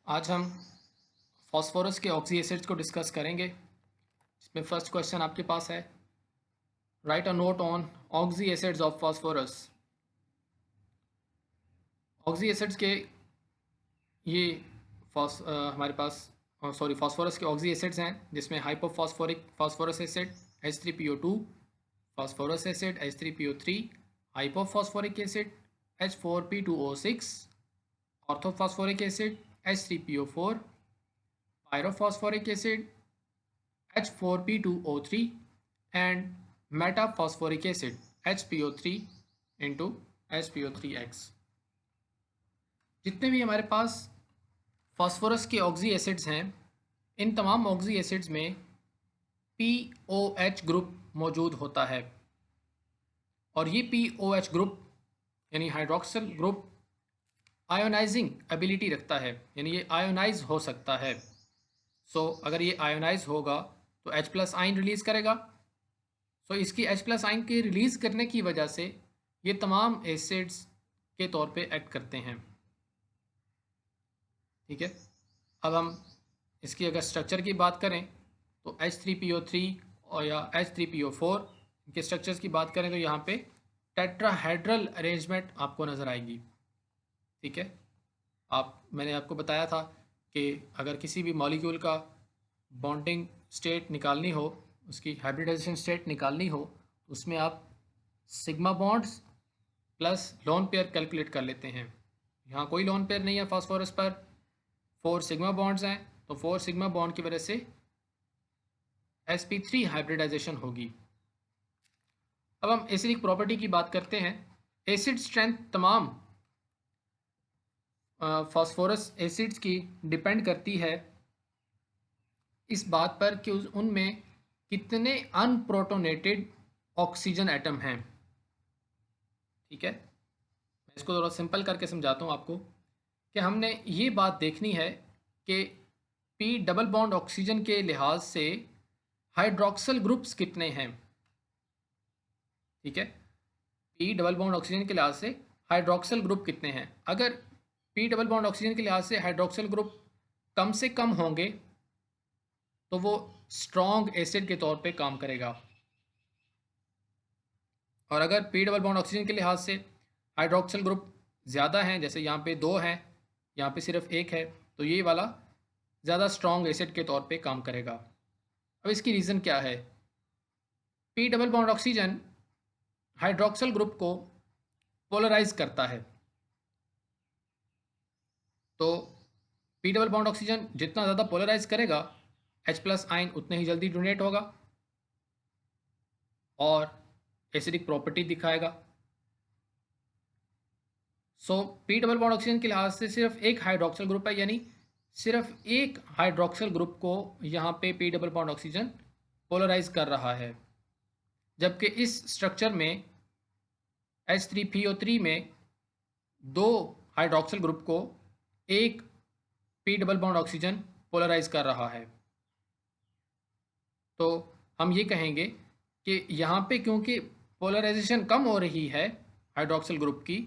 आज हम फास्फोरस के ऑक्सी एसिड्स को डिस्कस करेंगे। इसमें फर्स्ट क्वेश्चन आपके पास है, right a note on oxy acids of phosphorus. Oxy acids के ये हमारे पास फास्फोरस के ऑक्सी एसिड्स हैं, जिसमें hypophosphoric phosphorus acid H3PO2, phosphorus acid H3PO3, hypophosphoric acid H4P2O6, orthophosphoric acid H3PO4, pyrophosphoric acid H4P2O3 and metaphosphoric acid HPO3 into HPO3X। जितने भी हमारे पास फास्फोरस के ऑक्सी एसिड्स हैं, इन तमाम ऑक्सी एसिड्स में POH ग्रुप मौजूद होता है और ये POH ग्रुप यानी हाइड्रोक्सिल ग्रुप आयोनाइजिंग एबिलिटी रखता है, यानी ये आयोनाइज हो सकता है। अगर ये आयोनाइज होगा तो H प्लस आइन रिलीज़ करेगा। इसकी H प्लस आइन के रिलीज़ करने की वजह से ये तमाम एसिड्स के तौर पे एक्ट करते हैं। ठीक है, अब हम इसकी अगर स्ट्रक्चर की बात करें तो H3PO3 और या H3PO4 इनके स्ट्रक्चर्स की बात करें तो यहाँ पे टेट्राहेड्रल अरेंजमेंट आपको नज़र आएगी। ठीक है, मैंने आपको बताया था कि अगर किसी भी मॉलिक्यूल का बॉन्डिंग स्टेट निकालनी हो, उसकी हाइब्रिडाइजेशन स्टेट निकालनी हो, तो उसमें आप sigma bonds plus lone pair calculate कर लेते हैं। यहाँ कोई लोन पेयर नहीं है फास्फोरस पर, 4 सिग्मा बॉन्ड्स हैं, तो 4 सिग्मा बॉन्ड की वजह से sp3 हाइब्रिडाइजेशन होगी। अब हम एसिडिक प्रॉपर्टी की बात करते हैं। एसिड स्ट्रेंथ तमाम फास्फोरस एसिड्स की डिपेंड करती है इस बात पर कि उनमें कितने अनप्रोटोनेटेड ऑक्सीजन एटम हैं। ठीक है, मैं इसको थोड़ा सिंपल करके समझाता हूँ आपको कि हमने ये बात देखनी है कि P डबल बॉन्ड ऑक्सीजन के लिहाज से हाइड्रोक्सल ग्रुप्स कितने हैं। ठीक है, P डबल बॉन्ड ऑक्सीजन के लिहाज से हाइड्रोक्सल ग्रुप कितने हैं। अगर P डबल बॉन्ड ऑक्सीजन के लिहाज से हाइड्रोक्सल ग्रुप कम से कम होंगे तो वो स्ट्रॉन्ग एसिड के तौर पे काम करेगा, और अगर P डबल बॉन्ड ऑक्सीजन के लिहाज से हाइड्रोक्सल ग्रुप ज़्यादा हैं, जैसे यहाँ पे 2 हैं, यहाँ पे सिर्फ 1 है, तो ये वाला ज़्यादा स्ट्रॉन्ग एसिड के तौर पे काम करेगा। अब इसकी रीज़न क्या है? P double bond oxygen hydroxyl group को पोलराइज करता है, तो P डबल बॉन्ड ऑक्सीजन जितना ज़्यादा पोलराइज करेगा H प्लस आइन उतने ही जल्दी डोनेट होगा और एसिडिक प्रॉपर्टी दिखाएगा। P डबल बॉन्ड ऑक्सीजन के लिहाज से सिर्फ एक हाइड्रोक्सल ग्रुप है, यानी सिर्फ एक हाइड्रोक्सल ग्रुप को यहाँ पे P double bond oxygen polarise कर रहा है, जबकि इस स्ट्रक्चर में H3PO3 में 2 हाइड्रोक्सल ग्रुप को एक P double bond oxygen polarise कर रहा है। तो हम ये कहेंगे कि यहाँ पे क्योंकि पोलराइजेशन कम हो रही है हाइड्रोक्सल ग्रुप की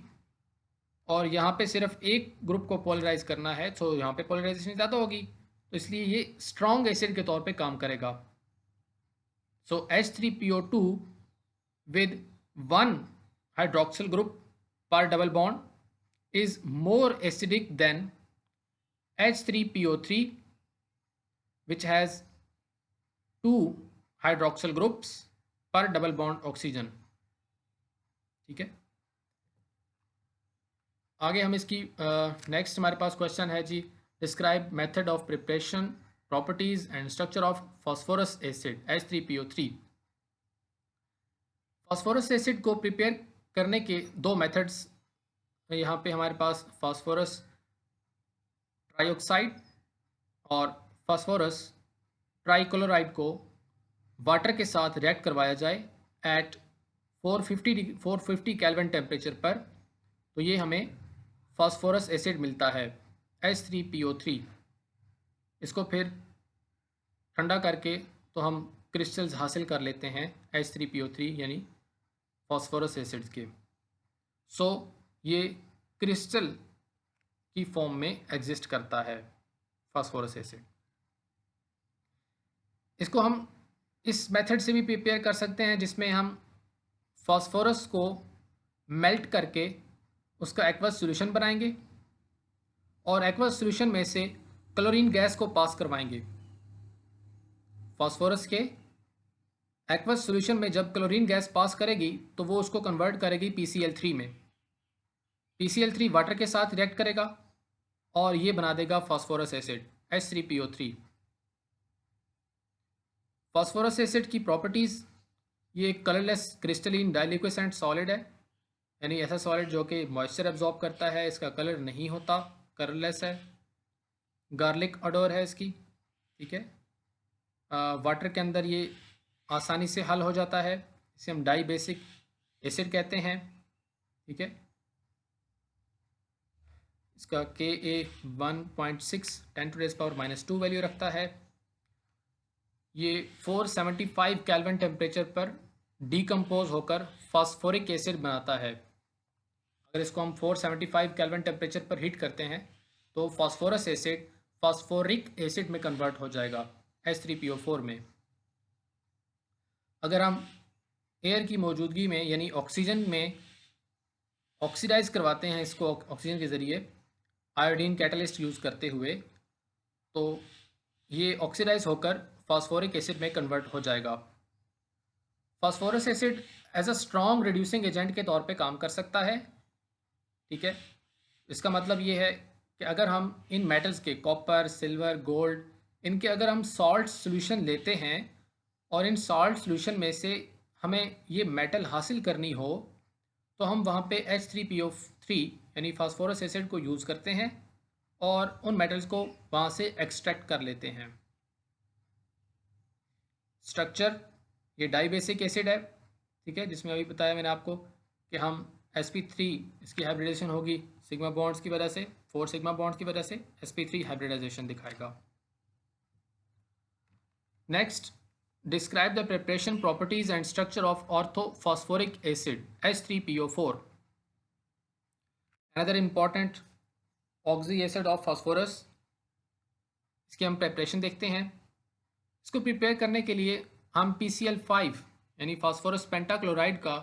और यहाँ पे सिर्फ एक ग्रुप को पोलराइज करना है, तो यहाँ पे पोलराइजेशन ज़्यादा होगी, तो इसलिए ये स्ट्रॉन्ग एसिड के तौर पे काम करेगा। H3PO2 with 1 hydroxyl group per double bond is more acidic than H3PO3 which has 2 hydroxyl groups per double bond oxygen। ठीक है, आगे हम इसकी नेक्स्ट हमारे पास क्वेश्चन है जी, describe method of preparation, properties and structure of phosphorous acid H3PO3। Phosphorous acid को प्रिपेयर करने के 2 मेथड्स यहाँ पे हमारे पास फास्फोरस ट्राइऑक्साइड और फास्फोरस ट्राइक्लोराइड को वाटर के साथ रिएक्ट करवाया जाए एट 450 केल्विन टेम्परेचर पर, तो ये हमें फास्फोरस एसिड मिलता है H3PO3। इसको फिर ठंडा करके तो हम क्रिस्टल्स हासिल कर लेते हैं H3PO3 यानी फास्फोरस एसिड्स के। ये क्रिस्टल की फॉर्म में एग्जिस्ट करता है। Phosphorus acid. इसको हम इस मेथड से भी प्रिपेयर कर सकते हैं जिसमें हम फास्फोरस को मेल्ट करके उसका एक्वस सॉल्यूशन बनाएंगे और एक्वस सॉल्यूशन में से क्लोरीन गैस को पास करवाएंगे। फास्फोरस के एक्वस सॉल्यूशन में जब क्लोरीन गैस पास करेगी तो वो उसको कन्वर्ट करेगी PCl3 में। PCl3 वाटर के साथ रिएक्ट करेगा और ये बना देगा phosphorus acid H3PO3। Phosphorous acid की प्रॉपर्टीज़, ये एक कलरलेस क्रिस्टलिन डाइलिक्विसेंट सॉलिड है, यानी ऐसा सॉलिड जो कि मॉइस्चर एब्जॉर्ब करता है, इसका कलर नहीं होता, कलरलेस है, गार्लिक अडोर है इसकी, ठीक है। वाटर के अंदर ये आसानी से हल हो जाता है, इसे हम डाई बेसिक एसिड कहते हैं, ठीक है। इसका Ka 1.6 10⁻⁻² वैल्यू रखता है। ये 475 केल्विन टेम्परेचर पर डीकम्पोज होकर फास्फोरिक एसिड बनाता है। अगर इसको हम 475 केल्विन टेम्परेचर पर हीट करते हैं तो फास्फोरस एसिड फास्फोरिक एसिड में कन्वर्ट हो जाएगा H3PO4 में। अगर हम एयर की मौजूदगी में यानी ऑक्सीजन में ऑक्सीडाइज करवाते हैं इसको ऑक्सीजन के ज़रिए आयोडीन कैटलिस्ट यूज़ करते हुए, तो ये ऑक्सीडाइज होकर फास्फोरिक एसिड में कन्वर्ट हो जाएगा। Phosphorus acid as a strong reducing agent के तौर पे काम कर सकता है, ठीक है। इसका मतलब ये है कि अगर हम इन मेटल्स के कॉपर, सिल्वर, गोल्ड, इनके अगर हम सॉल्ट सॉल्यूशन लेते हैं और इन सॉल्ट सॉल्यूशन में से हमें ये मेटल हासिल करनी हो तो हम वहाँ पे H3PO3 यानी फास्फोरस एसिड को यूज़ करते हैं और उन मेटल्स को वहाँ से एक्सट्रैक्ट कर लेते हैं। स्ट्रक्चर, ये डाई बेसिक एसिड है, ठीक है, जिसमें अभी बताया मैंने आपको कि हम sp3 इसकी हाइब्रिडाइजेशन होगी सिग्मा बॉन्ड्स की वजह से, 4 सिग्मा बॉन्ड्स की वजह से sp3 हाइब्रिडाइजेशन दिखाएगा। Next, describe the preparation properties and structure of orthophosphoric acid H3PO4, another important oxy acid of phosphorus. इसकी हम प्रिपरेशन देखते हैं। इसको प्रिपेयर करने के लिए हम PCl5 यानी फास्फोरस पेंटाक्लोराइड का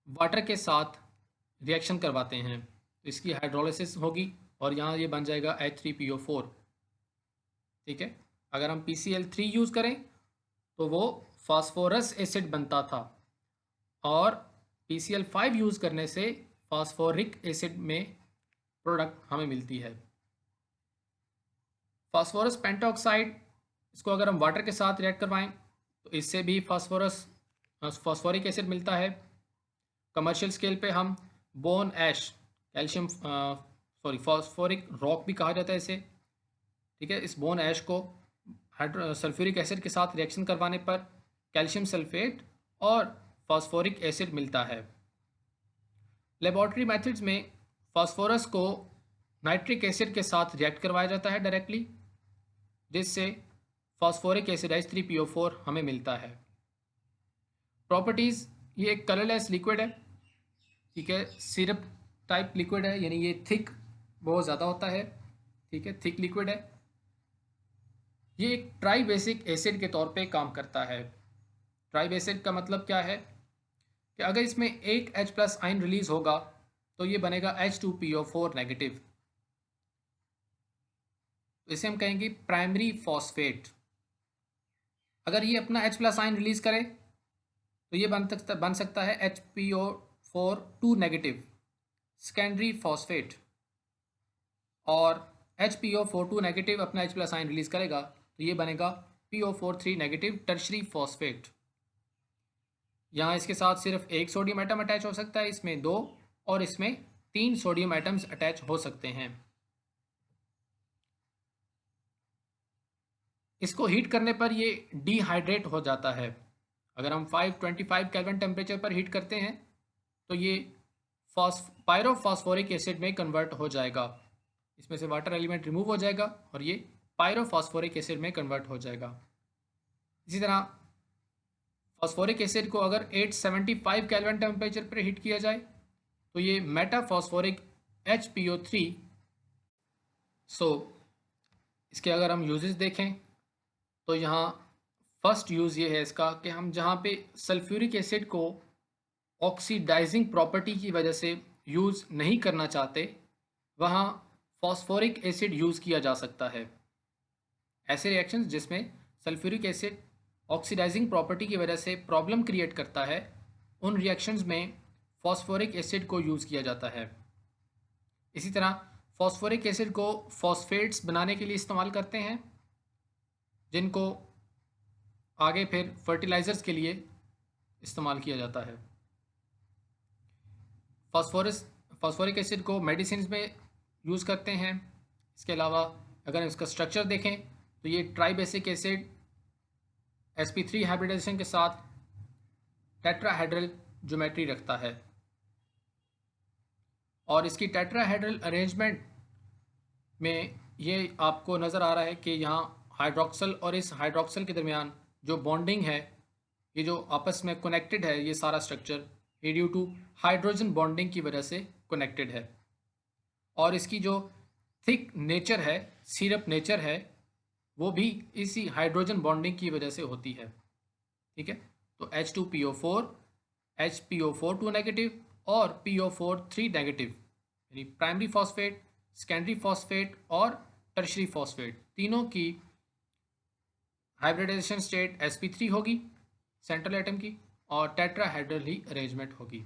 वाटर के साथ रिएक्शन करवाते हैं, तो इसकी हाइड्रोलिसिस होगी और यहाँ ये बन जाएगा H3PO4, ठीक है। अगर हम PCl3 यूज़ करें तो वो फास्फोरस एसिड बनता था और PCl5 यूज़ करने से फास्फोरिक एसिड में प्रोडक्ट हमें मिलती है। फास्फोरस पेंटाऑक्साइड, इसको अगर हम वाटर के साथ रिएक्ट करवाएं तो इससे भी फास्फोरिक एसिड मिलता है। कमर्शियल स्केल पे हम बोन ऐश, कैल्शियम फास्फोरिक रॉक भी कहा जाता है इसे, ठीक है। इस बोन ऐश को सल्फ्यूरिक एसिड के साथ रिएक्शन करवाने पर कैल्शियम सल्फेट और फास्फोरिक एसिड मिलता है। लेबॉर्ट्री मेथड्स में फास्फोरस को नाइट्रिक एसिड के साथ रिएक्ट करवाया जाता है डायरेक्टली, जिससे फास्फोरिक एसिड H3PO4 हमें मिलता है। प्रॉपर्टीज़, ये एक कलरलेस लिक्विड है, ठीक है, सिरप टाइप लिक्विड है, यानी ये थिक बहुत ज़्यादा होता है, ठीक है, थिक लिक्विड है। ये एक ट्राई बेसिक एसिड के तौर पे काम करता है। ट्राई बेसिक का मतलब क्या है कि अगर इसमें एक H+ आयन रिलीज होगा तो ये बनेगा H2PO4 नेगेटिव, तो इसे हम कहेंगे प्राइमरी फॉस्फेट। अगर ये अपना H+ आयन रिलीज करे तो ये बन सकता है HPO4 नेगेटिव सेकेंडरी फॉस्फेट, और HPO4 नेगेटिव अपना H+ आयन रिलीज करेगा तो ये बनेगा PO43 नेगेटिव टर्शरी फॉस्फेट। यहाँ इसके साथ सिर्फ एक सोडियम एटम अटैच हो सकता है, इसमें 2 और इसमें 3 सोडियम एटम्स अटैच हो सकते हैं। इसको हीट करने पर ये डिहाइड्रेट हो जाता है। अगर हम 525 केल्विन टेम्परेचर पर हीट करते हैं तो ये पायरोफॉस्फोरिक एसिड में कन्वर्ट हो जाएगा, इसमें से वाटर एलिमेंट रिमूव हो जाएगा और ये पायरोफॉस्फोरिक एसिड में कन्वर्ट हो जाएगा। इसी तरह फास्फोरिक एसिड को अगर 875 केल्विन टेम्परेचर पर हीट किया जाए तो ये मेटाफॉस्फोरिक HPO3, सो इसके अगर हम यूजेस देखें तो यहाँ फर्स्ट यूज़ ये है इसका कि हम जहाँ पे सल्फ्यूरिक एसिड को ऑक्सीडाइजिंग प्रॉपर्टी की वजह से यूज़ नहीं करना चाहते, वहाँ फॉस्फोरिक एसिड यूज़ किया जा सकता है। ऐसे रिएक्शंस जिसमें सल्फ्यूरिक एसिड ऑक्सीडाइजिंग प्रॉपर्टी की वजह से प्रॉब्लम क्रिएट करता है, उन रिएक्शंस में फॉस्फोरिक एसिड को यूज़ किया जाता है। इसी तरह फॉस्फोरिक एसिड को फॉस्फेट्स बनाने के लिए इस्तेमाल करते हैं, जिनको आगे फिर फर्टिलाइज़र्स के लिए इस्तेमाल किया जाता है। फॉस्फोरिक एसिड को मेडिसिन में यूज़ करते हैं। इसके अलावा अगर इसका स्ट्रक्चर देखें तो ये ट्राइबेसिक एसिड sp3 हाइब्रिडाइजेशन के साथ टेट्राहेड्रल ज्योमेट्री रखता है, और इसकी टेट्राहेड्रल अरेंजमेंट में ये आपको नज़र आ रहा है कि यहाँ हाइड्रोक्सल और इस हाइड्रोक्सल के दरमियान जो बॉन्डिंग है, ये जो आपस में कनेक्टेड है, ये सारा स्ट्रक्चर ये ड्यू टू हाइड्रोजन बॉन्डिंग की वजह से कनेक्टेड है। और इसकी जो थिक नेचर है, सिरप नेचर है, वो भी इसी हाइड्रोजन बॉन्डिंग की वजह से होती है। ठीक है, तो H2PO4, HPO4 2 नेगेटिव और PO4 3 नेगेटिव, यानी प्राइमरी फॉस्फेट, सेकेंडरी फॉस्फेट और टर्शरी फॉस्फेट, तीनों की हाइब्रिडाइजेशन स्टेट sp3 होगी सेंट्रल एटम की, और टेट्राहेड्रल ही अरेंजमेंट होगी।